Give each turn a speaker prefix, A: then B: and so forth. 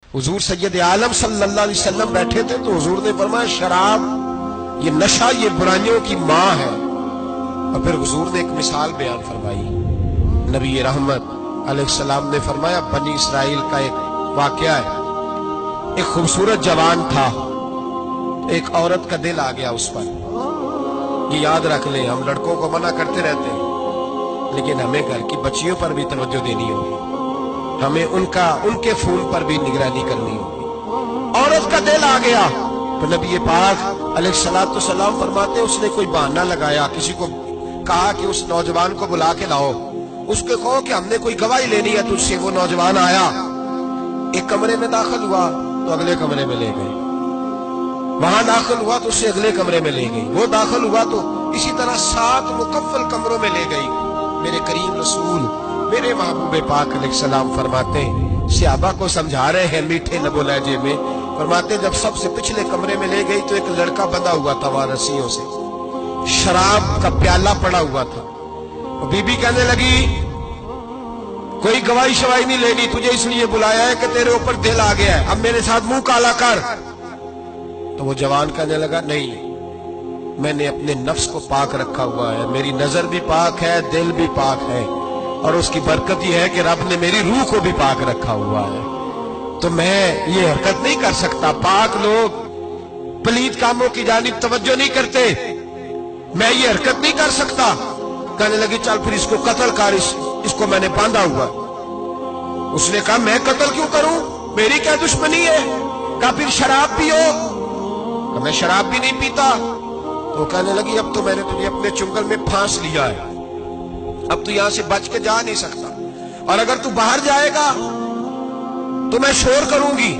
A: हुजूर सैयद आलम सल्लल्लाहु अलैहि वसल्लम बैठे थे तो हुजूर ने फरमाया शराब, ये नशा, ये बुराइयों की माँ है। और फिर हुजूर ने एक मिसाल बयान फरमाई। नबी रहमत अलैहिस्सलाम ने फरमाया बनी इसराइल का एक वाकया है। एक खूबसूरत जवान था, एक औरत का दिल आ गया उस पर। ये याद रख लें, हम लड़कों को मना करते रहते हैं, लेकिन हमें घर की बच्चियों पर भी तवज्जो देनी होगी, हमें उनके खून पर भी निगरानी करनी होगी। औरत का दिल आ गया तो नबी पाक अलैहिस्सलातु सलाम फरमाते उसने कोई बहाना लगाया, किसी को कहा कि उस नौजवान को बुला के लाओ, उसके कहो कि हमने कोई गवाही लेनी है तुझसे। वो नौजवान आया, एक कमरे में दाखिल हुआ तो अगले कमरे में ले गए, वहां दाखिल हुआ तो उससे अगले कमरे में ले गई, वो दाखिल हुआ तो इसी तरह 7 मुकम्मल कमरों में ले गई। मेरे करीम रसूल मेरे महबूब पाक अलैहिस्सलाम फरमाते सहाबा को समझा रहे हैं मीठे लबो लहजे में, फरमाते जब सबसे पिछले कमरे में ले गई तो एक लड़का बंधा हुआ था वहां रस्सियों से, शराब का प्याला पड़ा हुआ था। बीबी कहने लगी कोई गवाही शवाही नहीं लेनी, तुझे इसलिए बुलाया है कि तेरे ऊपर दिल आ गया है, अब मेरे साथ मुंह काला कर। तो वो जवान कहने लगा नहीं, मैंने अपने नफ्स को पाक रखा हुआ है, मेरी नजर भी पाक है, दिल भी पाक है, और उसकी बरकत यह है कि रब ने मेरी रूह को भी पाक रखा हुआ है, तो मैं ये हरकत नहीं कर सकता। पाक लोग पलीत कामों की जानिब तवज्जो नहीं करते, मैं ये हरकत नहीं कर सकता। कहने लगी चल फिर इसको कत्ल कर, इसको मैंने बांधा हुआ। उसने कहा मैं कत्ल क्यों करूं, मेरी क्या दुश्मनी है। कहा फिर शराब पियो, कहा मैं शराब भी नहीं पीता। तो कहने लगी अब तो मैंने तुझे अपने चुंगल में फांस लिया है, अब तू यहां से बच के जा नहीं सकता, और अगर तू बाहर जाएगा तो मैं शोर करूंगी,